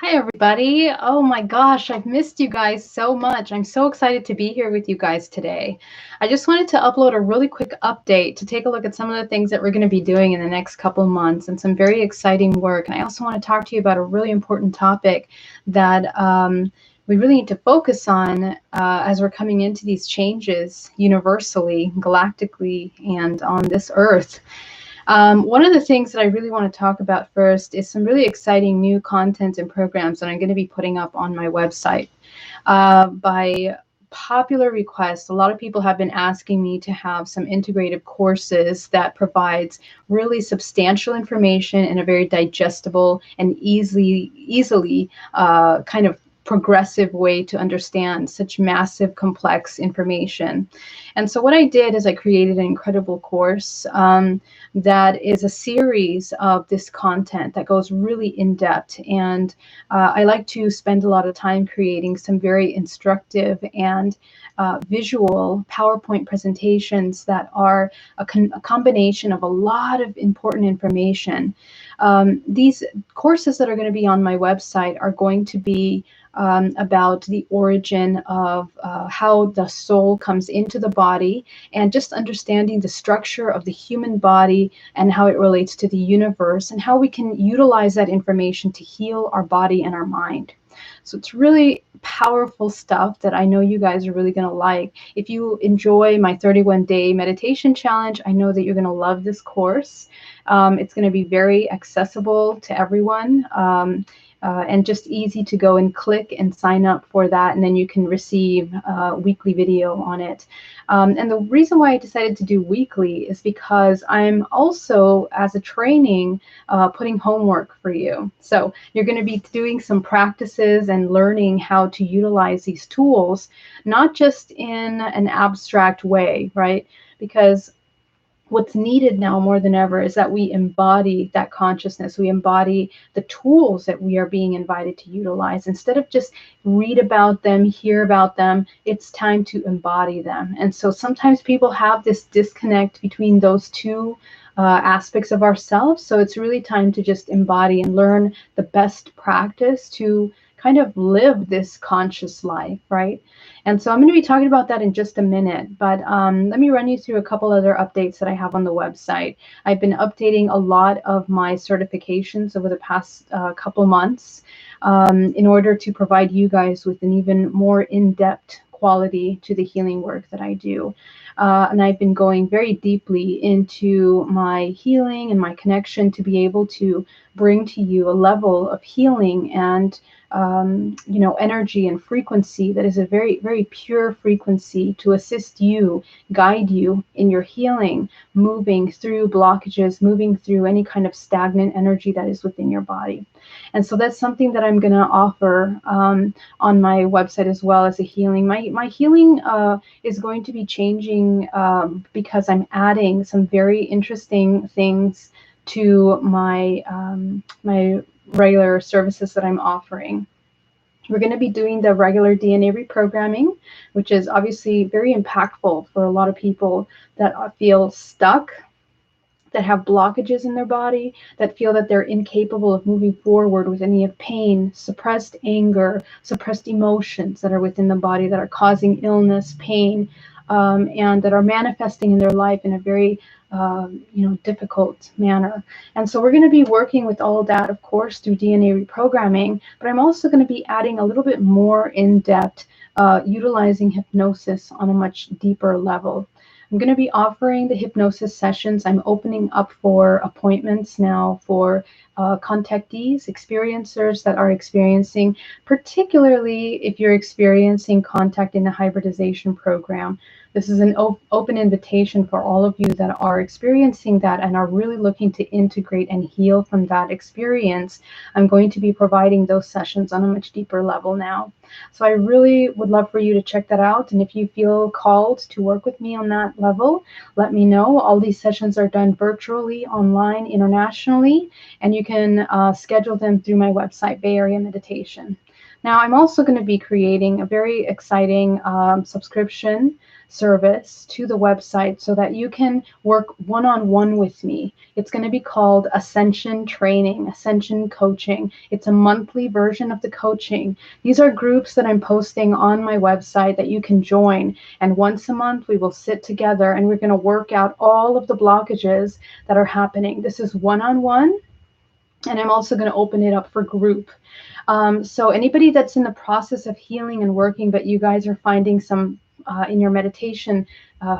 Hi, everybody. Oh my gosh, I've missed you guys so much. I'm so excited to be here with you guys today. I just wanted to upload a really quick update to take a look at some of the things that we're going to be doing in the next couple of months and some very exciting work. And I also want to talk to you about a really important topic that we really need to focus on as we're coming into these changes universally, galactically, and on this earth. One of the things that I really want to talk about first is some really exciting new content and programs that I'm going to be putting up on my website. By popular request, a lot of people have been asking me to have some integrative courses that provides really substantial information in a very digestible and easily kind of progressive way to understand such massive, complex information. And so what I did is I created an incredible course that is a series of this content that goes really in depth. And I like to spend a lot of time creating some very instructive and visual PowerPoint presentations that are a combination of a lot of important information. These courses that are going to be on my website are going to be about the origin of how the soul comes into the body and just understanding the structure of the human body and how it relates to the universe and how we can utilize that information to heal our body and our mind. So it's really powerful stuff that I know you guys are really going to like. If you enjoy my 31-day meditation challenge, I know that you're going to love this course. It's going to be very accessible to everyone. And just easy to go and click and sign up for that, and then you can receive weekly video on it. And the reason why I decided to do weekly is because I'm also, as a training, putting homework for you. So you're going to be doing some practices and learning how to utilize these tools, not just in an abstract way, right? Because what's needed now more than ever is that we embody that consciousness. We embody the tools that we are being invited to utilize. Instead of just read about them, hear about them, it's time to embody them. And so sometimes people have this disconnect between those two aspects of ourselves. So it's really time to just embody and learn the best practice to kind of live this conscious life, right? And so I'm going to be talking about that in just a minute, but let me run you through a couple other updates that I have on the website. I've been updating a lot of my certifications over the past couple months in order to provide you guys with an even more in-depth quality to the healing work that I do. And I've been going very deeply into my healing and my connection to be able to bring to you a level of healing and energy and frequency that is a very, very pure frequency to assist you, guide you in your healing, moving through blockages, moving through any kind of stagnant energy that is within your body. And so that's something that I'm going to offer on my website as well as a healing. My healing is going to be changing because I'm adding some very interesting things to my my regular services that I'm offering. We're going to be doing the regular DNA reprogramming, which is obviously very impactful for a lot of people that feel stuck, that have blockages in their body, that feel that they're incapable of moving forward with any of pain, suppressed anger, suppressed emotions that are within the body that are causing illness, pain, and that are manifesting in their life in a very difficult manner. And so we're going to be working with all of that, of course, through DNA reprogramming, but I'm also going to be adding a little bit more in-depth, utilizing hypnosis on a much deeper level. I'm going to be offering the hypnosis sessions. I'm opening up for appointments now for contactees, experiencers that are experiencing, particularly if you're experiencing contact in the hybridization program. This is an open invitation for all of you that are experiencing that and are really looking to integrate and heal from that experience. I'm going to be providing those sessions on a much deeper level now. So I really would love for you to check that out. And if you feel called to work with me on that level, let me know. All these sessions are done virtually, online, internationally, and you can schedule them through my website, Bay Area Meditation. Now, I'm also going to be creating a very exciting subscription service to the website so that you can work one-on-one with me. It's going to be called Ascension Training, Ascension Coaching. It's a monthly version of the coaching. These are groups that I'm posting on my website that you can join. And once a month, we will sit together and we're going to work out all of the blockages that are happening. This is one-on-one. And I'm also going to open it up for group. So anybody that's in the process of healing and working, but you guys are finding some in your meditation,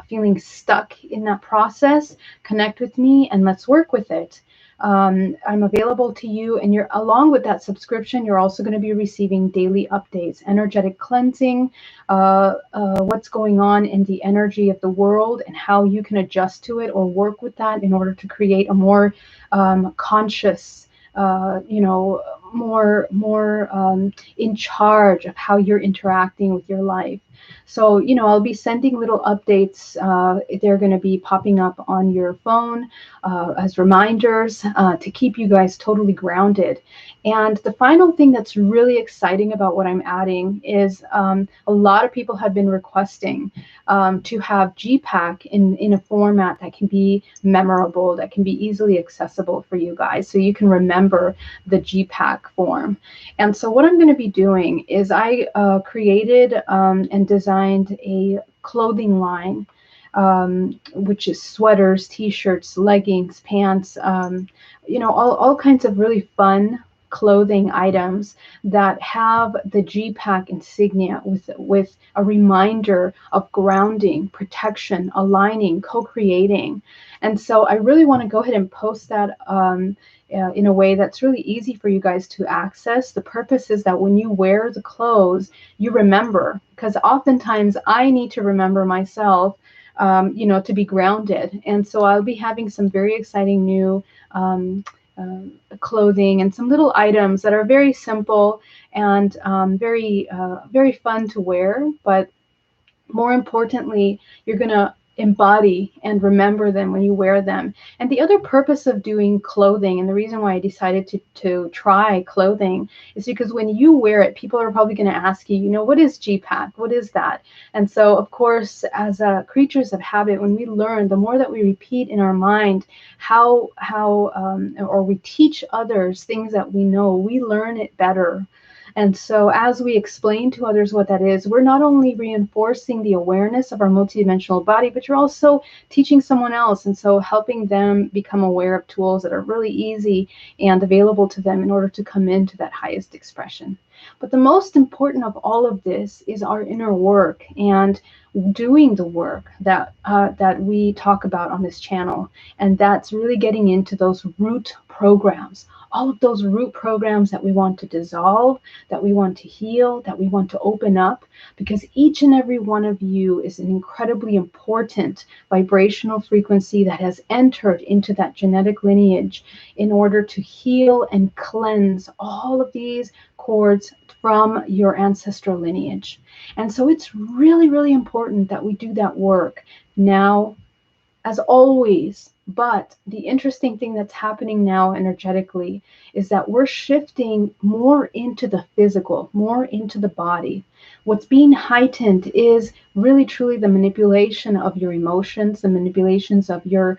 feeling stuck in that process, connect with me and let's work with it. I'm available to you, and you're, along with that subscription, you're also going to be receiving daily updates, energetic cleansing, what's going on in the energy of the world and how you can adjust to it or work with that in order to create a more conscious, more in charge of how you're interacting with your life. So, I'll be sending little updates. They're going to be popping up on your phone as reminders to keep you guys totally grounded. And the final thing that's really exciting about what I'm adding is a lot of people have been requesting to have GPAC in a format that can be memorable, that can be easily accessible for you guys, so you can remember the GPAC form. And so what I'm going to be doing is I created and designed a clothing line, which is sweaters, t-shirts, leggings, pants, all kinds of really fun clothing items that have the GPAC insignia with a reminder of grounding, protection, aligning, co-creating. And so I really want to go ahead and post that in a way that's really easy for you guys to access. The purpose is that when you wear the clothes, you remember, because oftentimes I need to remember myself, to be grounded. And so I'll be having some very exciting new clothing and some little items that are very simple and very fun to wear, but more importantly, you're going to embody and remember them when you wear them. And the other purpose of doing clothing, and the reason why I decided to try clothing, is because when you wear it, people are probably going to ask you, what is GPAC? What is that? And so, of course, as creatures of habit, when we learn, the more that we repeat in our mind or we teach others things that we know, we learn it better. And so as we explain to others what that is, we're not only reinforcing the awareness of our multidimensional body, but you're also teaching someone else. And so helping them become aware of tools that are really easy and available to them in order to come into that highest expression. But the most important of all of this is our inner work and doing the work that we talk about on this channel. And that's really getting into those root programs, all of those root programs that we want to dissolve, that we want to heal, that we want to open up, because each and every one of you is an incredibly important vibrational frequency that has entered into that genetic lineage in order to heal and cleanse all of these cords from your ancestral lineage. And so it's really, really important that we do that work now, as always. But the interesting thing that's happening now energetically is that we're shifting more into the physical, more into the body. What's being heightened is really truly the manipulation of your emotions, the manipulations of your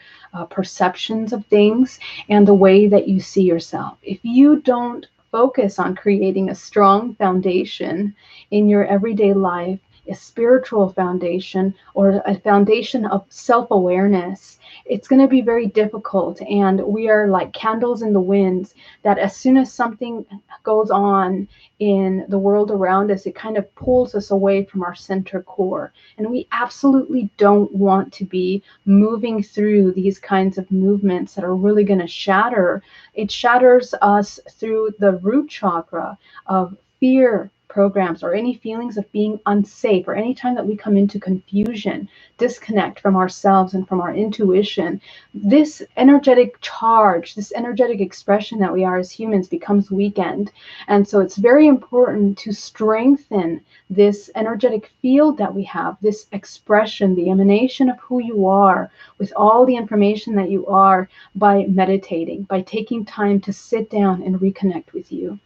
perceptions of things, and the way that you see yourself. If you don't focus on creating a strong foundation in your everyday life, a spiritual foundation or a foundation of self-awareness, it's going to be very difficult. And we are like candles in the wind, that as soon as something goes on in the world around us, it kind of pulls us away from our center core. And we absolutely don't want to be moving through these kinds of movements that are really going to shatter. It shatters us through the root chakra of fear programs, or any feelings of being unsafe, or any time that we come into confusion, disconnect from ourselves and from our intuition, this energetic charge, this energetic expression that we are as humans becomes weakened. And so it's very important to strengthen this energetic field that we have, this expression, the emanation of who you are, with all the information that you are, by meditating, by taking time to sit down and reconnect with you.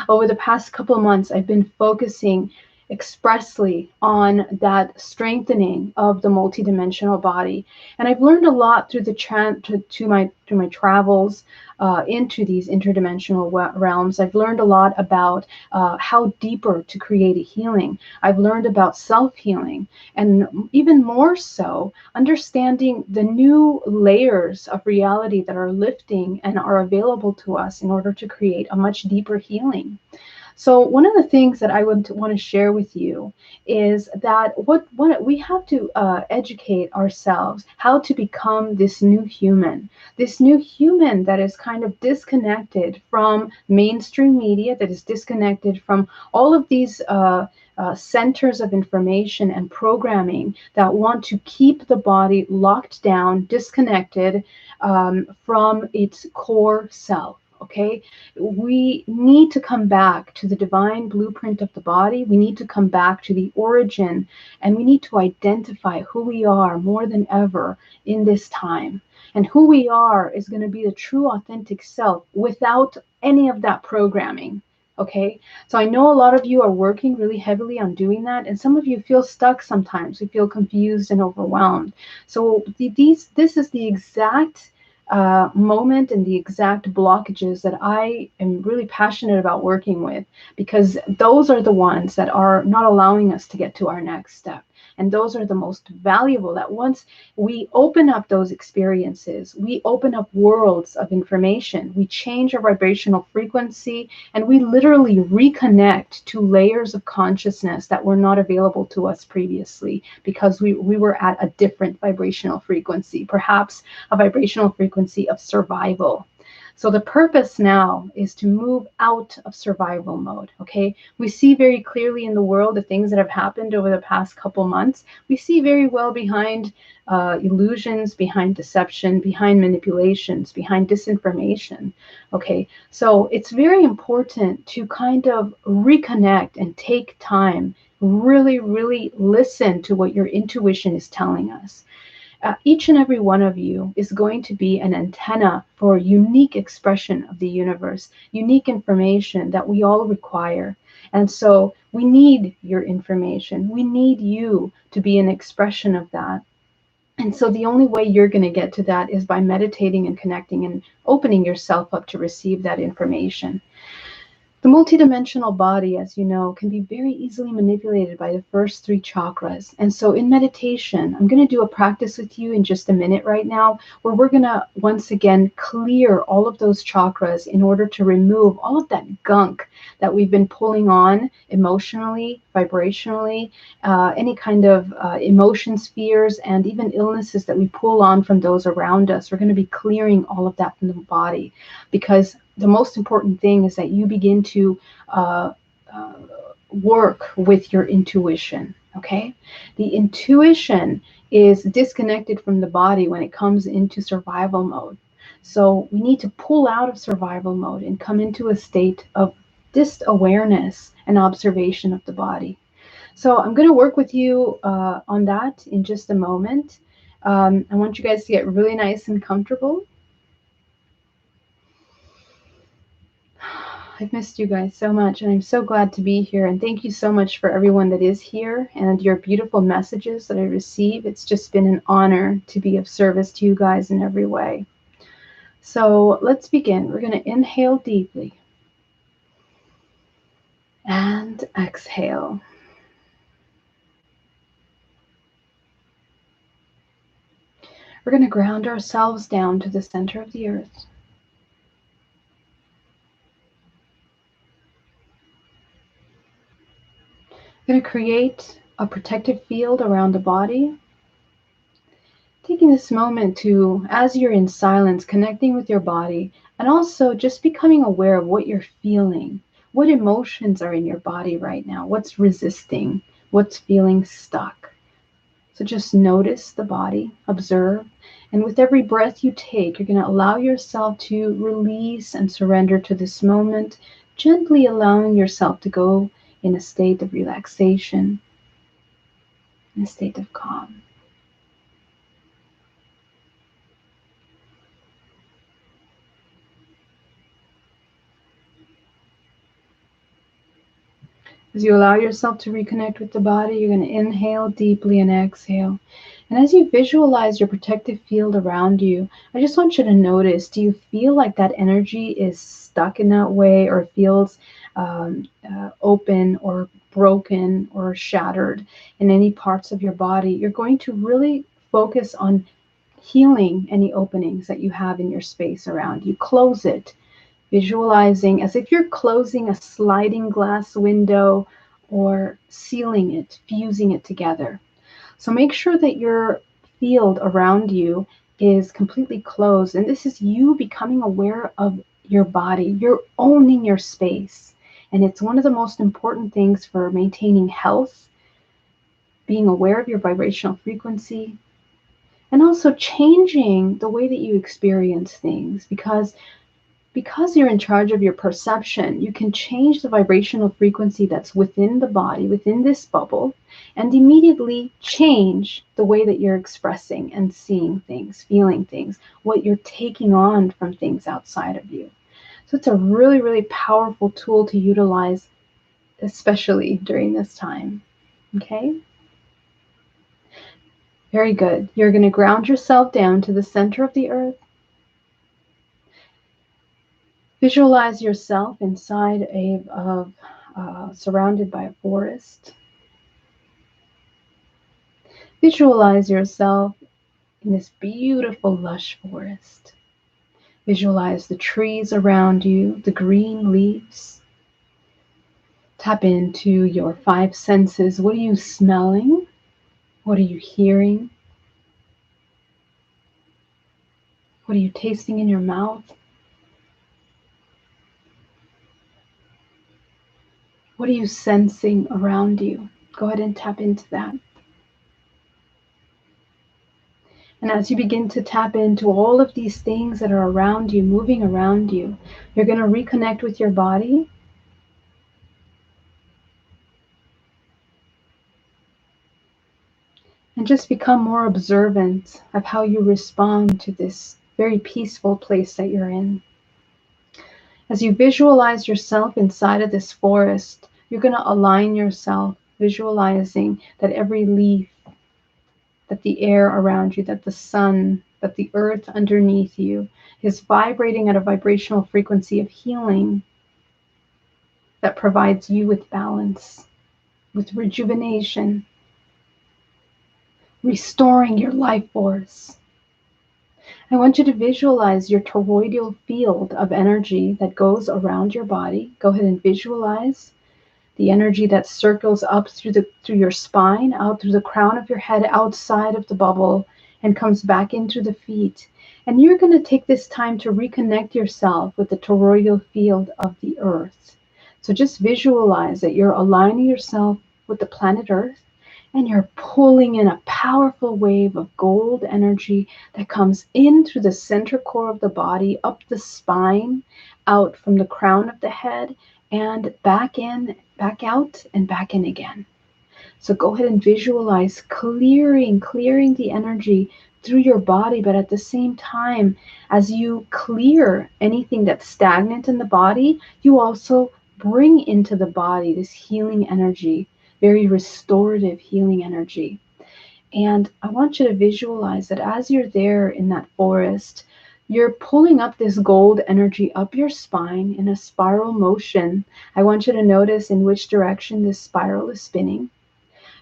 Over the past couple of months, I've been focusing expressly on that strengthening of the multidimensional body. And I've learned a lot through my travels into these interdimensional realms. I've learned a lot about how deeper to create a healing. I've learned about self-healing, and even more so, understanding the new layers of reality that are lifting and are available to us in order to create a much deeper healing. So one of the things that I would want to share with you is that what we have to educate ourselves how to become this new human that is kind of disconnected from mainstream media, that is disconnected from all of these centers of information and programming that want to keep the body locked down, disconnected from its core self. Okay, we need to come back to the divine blueprint of the body. We need to come back to the origin, and we need to identify who we are more than ever in this time. And who we are is going to be the true authentic self without any of that programming. Okay, so I know a lot of you are working really heavily on doing that, and some of you feel stuck sometimes. We feel confused and overwhelmed. So this is the exact moment and the exact blockages that I am really passionate about working with, because those are the ones that are not allowing us to get to our next step. And those are the most valuable, that once we open up those experiences, we open up worlds of information, we change our vibrational frequency, and we literally reconnect to layers of consciousness that were not available to us previously, because we were at a different vibrational frequency, perhaps a vibrational frequency of survival. So the purpose now is to move out of survival mode, okay? We see very clearly in the world the things that have happened over the past couple months. We see very well behind illusions, behind deception, behind manipulations, behind disinformation, okay? So it's very important to kind of reconnect and take time, really, really listen to what your intuition is telling us. Each and every one of you is going to be an antenna for unique expression of the universe, unique information that we all require. And so we need your information. We need you to be an expression of that. And so the only way you're going to get to that is by meditating and connecting and opening yourself up to receive that information. The multidimensional body, as you know, can be very easily manipulated by the first three chakras. And so in meditation, I'm going to do a practice with you in just a minute right now, where we're going to once again clear all of those chakras in order to remove all of that gunk that we've been pulling on emotionally, vibrationally, any kind of emotion spheres, and even illnesses that we pull on from those around us. We're going to be clearing all of that from the body, because the most important thing is that you begin to work with your intuition, okay? The intuition is disconnected from the body when it comes into survival mode. So we need to pull out of survival mode and come into a state of just awareness and observation of the body. So I'm going to work with you on that in just a moment. I want you guys to get really nice and comfortable. I've missed you guys so much, and I'm so glad to be here. And thank you so much for everyone that is here and your beautiful messages that I receive. It's just been an honor to be of service to you guys in every way. So let's begin. We're going to inhale deeply and exhale. We're going to ground ourselves down to the center of the earth. We're going to create a protective field around the body. Taking this moment to, as you're in silence, connecting with your body, and also just becoming aware of what you're feeling. What emotions are in your body right now? What's resisting? What's feeling stuck? So just notice the body, observe, and with every breath you take, you're going to allow yourself to release and surrender to this moment, gently allowing yourself to go in a state of relaxation, in a state of calm. As you allow yourself to reconnect with the body, you're going to inhale deeply and exhale. And as you visualize your protective field around you, I just want you to notice, do you feel like that energy is stuck in that way, or feels open or broken or shattered in any parts of your body? You're going to really focus on healing any openings that you have in your space around you. Close it, visualizing as if you're closing a sliding glass window or sealing it, fusing it together. So make sure that your field around you is completely closed. And this is you becoming aware of your body. You're owning your space. And it's one of the most important things for maintaining health, being aware of your vibrational frequency, and also changing the way that you experience things, because you're in charge of your perception, you can change the vibrational frequency that's within the body, within this bubble, and immediately change the way that you're expressing and seeing things, feeling things, what you're taking on from things outside of you. So it's a really, really powerful tool to utilize, especially during this time. Okay? Very good. You're going to ground yourself down to the center of the earth. Visualize yourself inside surrounded by a forest. Visualize yourself in this beautiful, lush forest. Visualize the trees around you, the green leaves. Tap into your 5 senses. What are you smelling? What are you hearing? What are you tasting in your mouth? What are you sensing around you? Go ahead and tap into that. And as you begin to tap into all of these things that are around you, moving around you, you're going to reconnect with your body. And just become more observant of how you respond to this very peaceful place that you're in. As you visualize yourself inside of this forest, you're going to align yourself, visualizing that every leaf, that the air around you, that the sun, that the earth underneath you is vibrating at a vibrational frequency of healing that provides you with balance, with rejuvenation, restoring your life force. I want you to visualize your toroidal field of energy that goes around your body. Go ahead and visualize the energy that circles up through your spine, out through the crown of your head, outside of the bubble, and comes back into the feet. And you're going to take this time to reconnect yourself with the toroidal field of the earth. So just visualize that you're aligning yourself with the planet Earth, and you're pulling in a powerful wave of gold energy that comes in through the center core of the body, up the spine, out from the crown of the head, and back in, back out, and back in again. So go ahead and visualize clearing the energy through your body, but at the same time, as you clear anything that's stagnant in the body, you also bring into the body this healing energy, very restorative healing energy. And I want you to visualize that as you're there in that forest, you're pulling up this gold energy up your spine in a spiral motion. I want you to notice in which direction this spiral is spinning.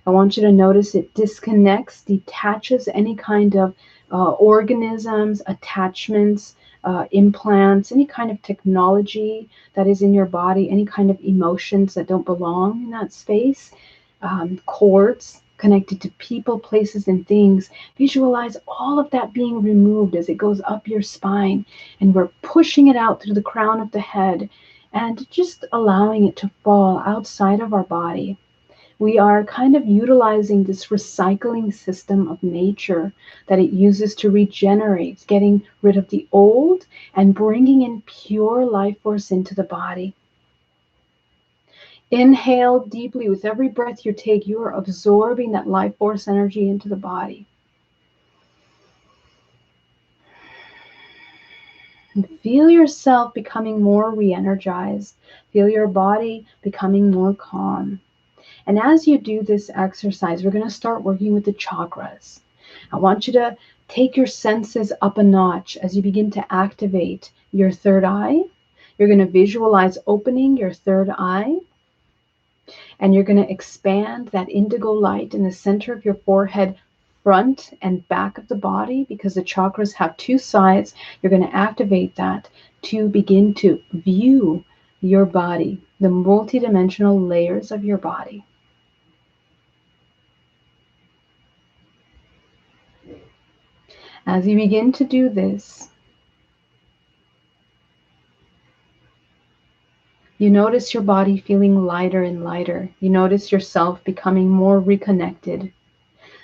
I want you to notice it disconnects, detaches any kind of organisms, attachments, implants, any kind of technology that is in your body, any kind of emotions that don't belong in that space, cords connected to people, places, and things. Visualize all of that being removed as it goes up your spine, and we're pushing it out through the crown of the head and just allowing it to fall outside of our body. We are kind of utilizing this recycling system of nature that it uses to regenerate, getting rid of the old and bringing in pure life force into the body. Inhale deeply. With every breath you take, you are absorbing that life force energy into the body. And feel yourself becoming more re-energized. Feel your body becoming more calm. And as you do this exercise, we're going to start working with the chakras. I want you to take your senses up a notch as you begin to activate your third eye. You're going to visualize opening your third eye, and you're going to expand that indigo light in the center of your forehead, front and back of the body, because the chakras have two sides. You're going to activate that to begin to view your body, the multidimensional layers of your body. As you begin to do this, you notice your body feeling lighter and lighter. You notice yourself becoming more reconnected.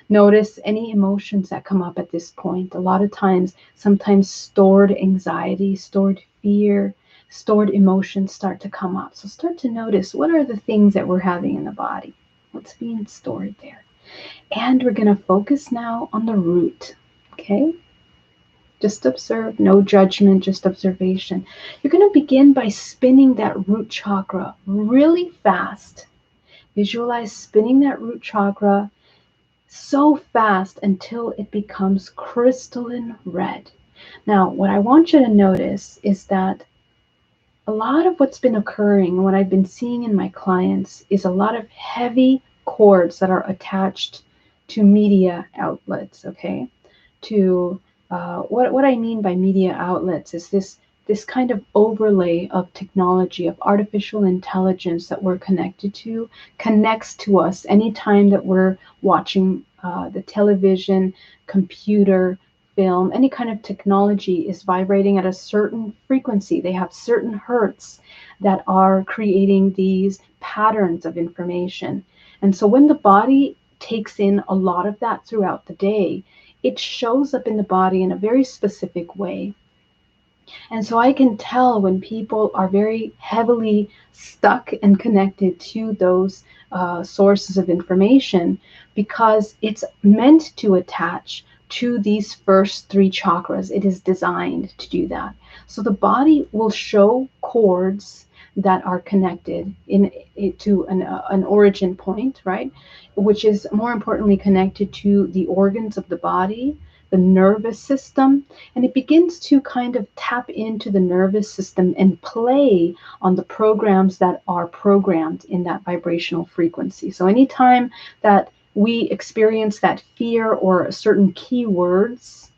Notice any emotions that come up at this point. A lot of times, sometimes stored anxiety, stored fear, stored emotions start to come up. So start to notice, what are the things that we're having in the body? What's being stored there? And we're going to focus now on the root, okay? Just observe, no judgment, just observation. You're going to begin by spinning that root chakra really fast. Visualize spinning that root chakra so fast until it becomes crystalline red. Now, what I want you to notice is that a lot of what's been occurring, what I've been seeing in my clients, is a lot of heavy cords that are attached to media outlets, okay? To what I mean by media outlets is this kind of overlay of technology, of artificial intelligence that we're connected to, connects to us anytime that we're watching the television, computer, film, any kind of technology is vibrating at a certain frequency. They have certain hertz that are creating these patterns of information. And so when the body takes in a lot of that throughout the day, it shows up in the body in a very specific way. And so I can tell when people are very heavily stuck and connected to those sources of information, because it's meant to attach to these first three chakras. It is designed to do that. So the body will show cords that are connected to an origin point, right? Which is more importantly connected to the organs of the body, the nervous system, and it begins to kind of tap into the nervous system and play on the programs that are programmed in that vibrational frequency. So anytime that we experience that fear or certain keywords,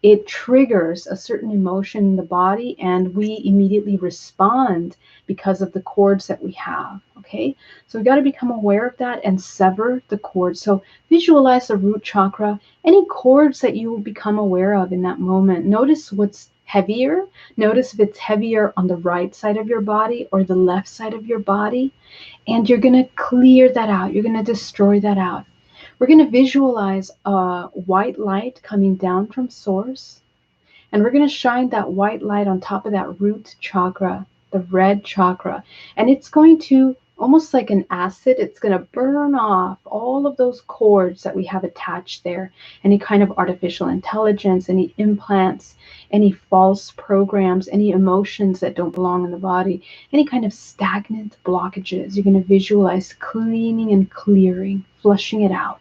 it triggers a certain emotion in the body, and we immediately respond because of the cords that we have, okay? So we got to become aware of that and sever the cords. So visualize the root chakra, any cords that you will become aware of in that moment. Notice what's heavier. Notice if it's heavier on the right side of your body or the left side of your body, and you're going to clear that out. You're going to destroy that out. We're going to visualize a white light coming down from source, and we're going to shine that white light on top of that root chakra, the red chakra, and it's going to, almost like an acid, it's going to burn off all of those cords that we have attached there, any kind of artificial intelligence, any implants, any false programs, any emotions that don't belong in the body, any kind of stagnant blockages. You're going to visualize cleaning and clearing, flushing it out.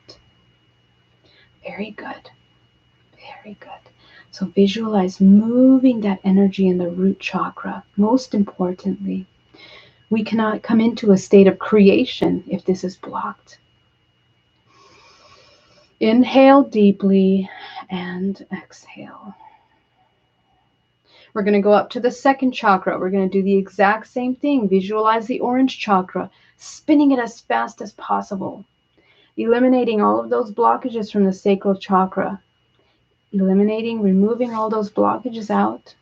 Very good. Very good. So visualize moving that energy in the root chakra. Most importantly, we cannot come into a state of creation if this is blocked. Inhale deeply and exhale. We're going to go up to the second chakra. We're going to do the exact same thing. Visualize the orange chakra, spinning it as fast as possible, eliminating all of those blockages from the sacral chakra. Eliminating, removing all those blockages out.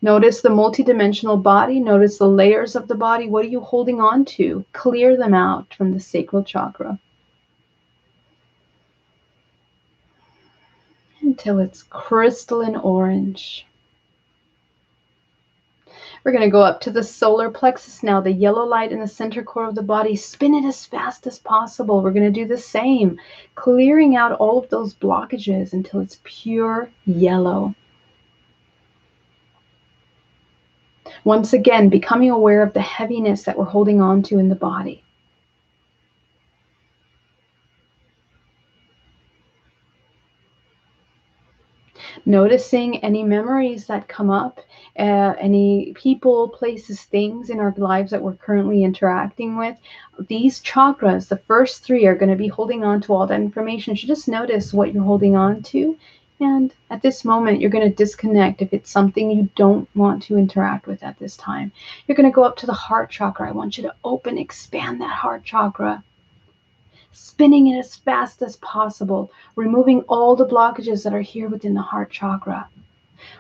Notice the multidimensional body. Notice the layers of the body. What are you holding on to? Clear them out from the sacral chakra until it's crystalline orange. We're going to go up to the solar plexus now, the yellow light in the center core of the body. Spin it as fast as possible. We're going to do the same, clearing out all of those blockages until it's pure yellow. Once again, becoming aware of the heaviness that we're holding on to in the body. Noticing any memories that come up, any people, places, things in our lives that we're currently interacting with. These chakras, the first three, are going to be holding on to all that information. You should just notice what you're holding on to. And at this moment, you're going to disconnect if it's something you don't want to interact with at this time. You're going to go up to the heart chakra. I want you to open, expand that heart chakra, spinning it as fast as possible, removing all the blockages that are here within the heart chakra.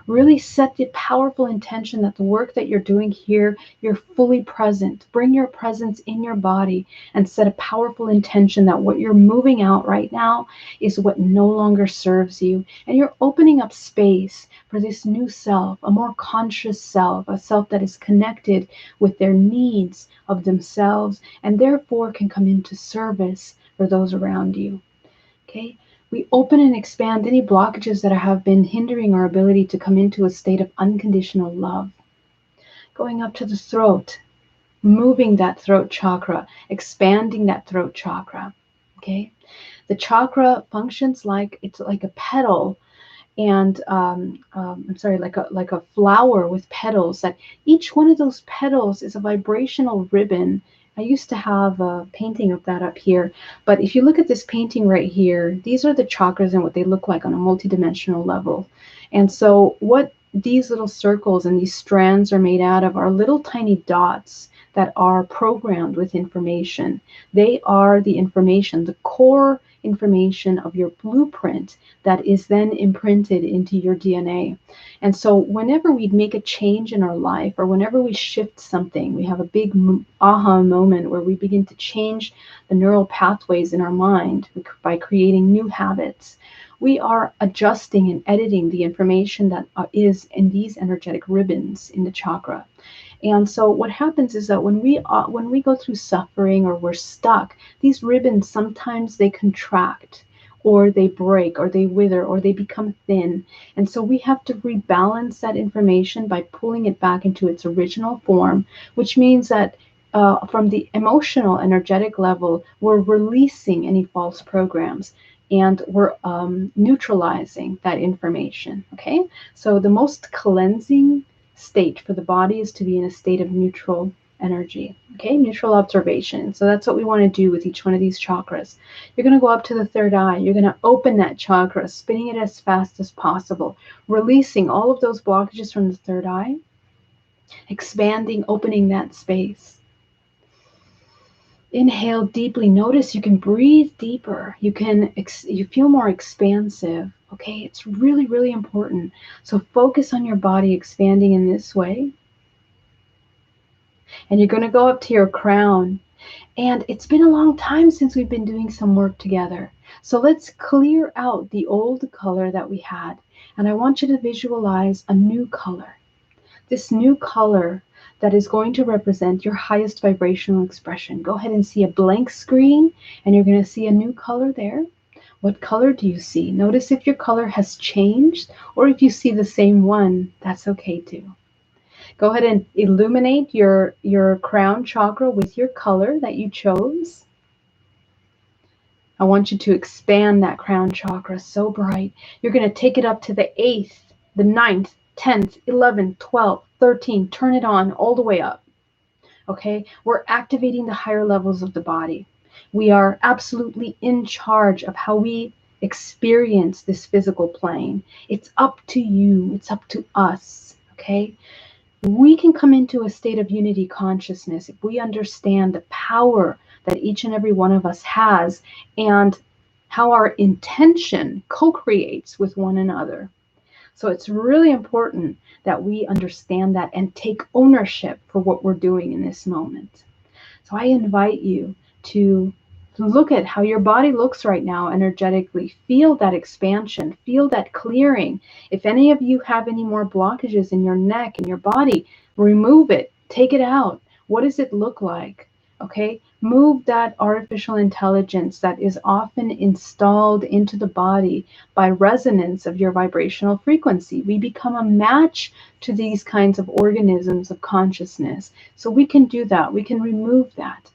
Really set the powerful intention that the work that you're doing here, you're fully present. Bring your presence in your body and set a powerful intention that what you're moving out right now is what no longer serves you. And you're opening up space for this new self, a more conscious self, a self that is connected with their needs of themselves and therefore can come into service for those around you. Okay? We open and expand any blockages that have been hindering our ability to come into a state of unconditional love. Going up to the throat, moving that throat chakra, expanding that throat chakra. Okay? The chakra functions like it's like a petal, and like a flower with petals. That each one of those petals is a vibrational ribbon. I used to have a painting of that up here, but if you look at this painting right here, these are the chakras and what they look like on a multidimensional level. And so what these little circles and these strands are made out of are little tiny dots that are programmed with information. They are the information, the core information of your blueprint that is then imprinted into your DNA. And so whenever we make a change in our life, or whenever we shift something, we have a big aha moment where we begin to change the neural pathways in our mind by creating new habits. We are adjusting and editing the information that is in these energetic ribbons in the chakra. And so what happens is that when we go through suffering or we're stuck, these ribbons, sometimes they contract or they break or they wither or they become thin. And so we have to rebalance that information by pulling it back into its original form, which means that from the emotional, energetic level, we're releasing any false programs and we're neutralizing that information. Okay, so the most cleansing state for the body is to be in a state of neutral energy, okay, neutral observation. So that's what we want to do with each one of these chakras. You're going to go up to the third eye. You're going to open that chakra, spinning it as fast as possible, releasing all of those blockages from the third eye, expanding, opening that space. Inhale deeply. Notice you can breathe deeper. You feel more expansive. Okay, it's really, really important. So focus on your body expanding in this way. And you're going to go up to your crown. And it's been a long time since we've been doing some work together. So let's clear out the old color that we had. And I want you to visualize a new color. This new color that is going to represent your highest vibrational expression. Go ahead and see a blank screen, and you're going to see a new color there. What color do you see? Notice if your color has changed, or if you see the same one, that's okay too. Go ahead and illuminate your crown chakra with your color that you chose. I want you to expand that crown chakra so bright. You're going to take it up to the 8th, the 9th, 10th, 11th, 12th, 13th. Turn it on all the way up. Okay? We're activating the higher levels of the body. We are absolutely in charge of how we experience this physical plane. It's up to you. It's up to us. Okay? We can come into a state of unity consciousness if we understand the power that each and every one of us has and how our intention co-creates with one another. So it's really important that we understand that and take ownership for what we're doing in this moment. So I invite you to look at how your body looks right now energetically. Feel that expansion. Feel that clearing. If any of you have any more blockages in your neck and your body, remove it. Take it out. What does it look like? Okay, move that artificial intelligence that is often installed into the body by resonance of your vibrational frequency. We become a match to these kinds of organisms of consciousness. So we can do that. We can remove that.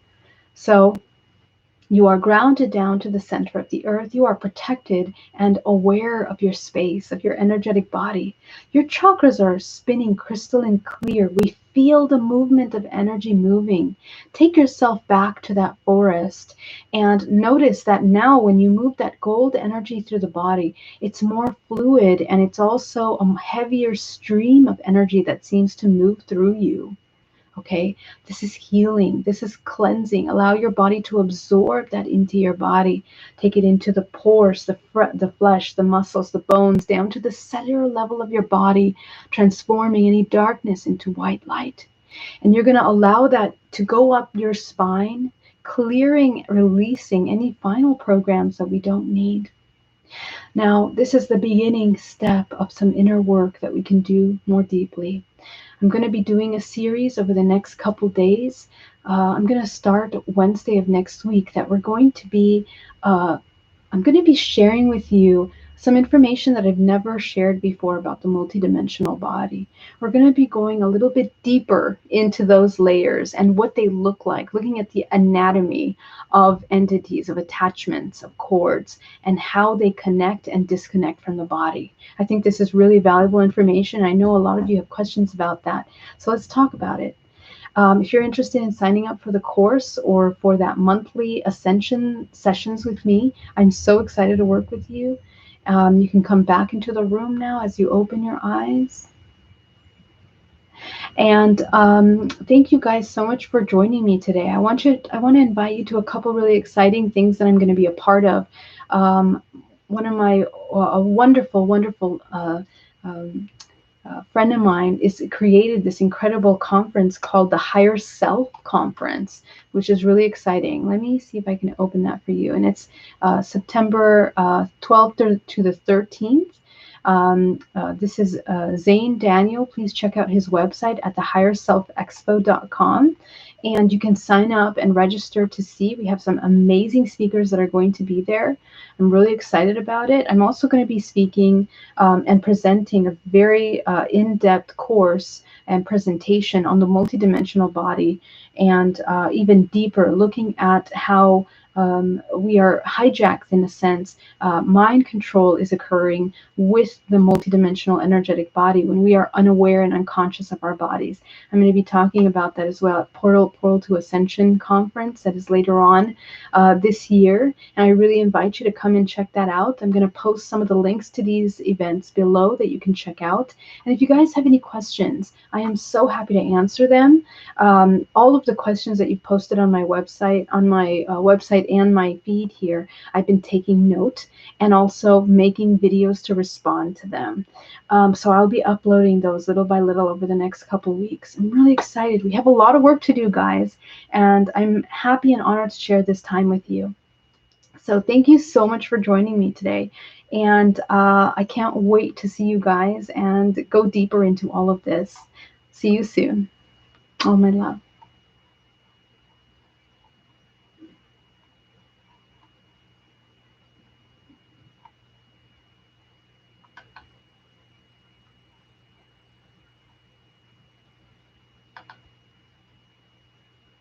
So you are grounded down to the center of the earth. You are protected and aware of your space, of your energetic body. Your chakras are spinning crystalline clear. We feel the movement of energy moving. Take yourself back to that forest and notice that now when you move that gold energy through the body, it's more fluid and it's also a heavier stream of energy that seems to move through you. Okay, this is healing. This is cleansing. Allow your body to absorb that into your body. Take it into the pores, the flesh, the muscles, the bones, down to the cellular level of your body, transforming any darkness into white light. And you're going to allow that to go up your spine, clearing, releasing any final programs that we don't need. Now, this is the beginning step of some inner work that we can do more deeply. I'm going to be doing a series over the next couple days. I'm going to start Wednesday of next week that we're going to be, I'm going to be sharing with you some information that I've never shared before about the multidimensional body. We're going to be going a little bit deeper into those layers and what they look like, looking at the anatomy of entities, of attachments, of cords, and how they connect and disconnect from the body. I think this is really valuable information. I know a lot of you have questions about that. So let's talk about it. If you're interested in signing up for the course or for that monthly ascension sessions with me, I'm so excited to work with you. You can come back into the room now as you open your eyes. And thank you guys so much for joining me today. I want to invite you to a couple really exciting things that I'm going to be a part of. One of my a wonderful friend of mine is created this incredible conference called the Higher Self Conference, which is really exciting. Let me see if I can open that for you. And it's September 12th to the 13th. This is Zane Daniel. Please check out his website at thehigherselfexpo.com. And you can sign up and register to see. We have some amazing speakers that are going to be there. I'm really excited about it. I'm also going to be speaking and presenting a very in-depth course and presentation on the multidimensional body, and even deeper, looking at how we are hijacked in a sense. Mind control is occurring with the multidimensional energetic body when we are unaware and unconscious of our bodies. I'm going to be talking about that as well at Portal to Ascension conference that is later on this year. And I really invite you to come and check that out. I'm going to post some of the links to these events below that you can check out. And if you guys have any questions, I am so happy to answer them. All of the questions that you've posted on my website, and my feed here, I've been taking note and also making videos to respond to them. So I'll be uploading those little by little over the next couple weeks. I'm really excited. We have a lot of work to do, guys, and I'm happy and honored to share this time with you. So thank you so much for joining me today. And I can't wait to see you guys and go deeper into all of this. See you soon. All my love.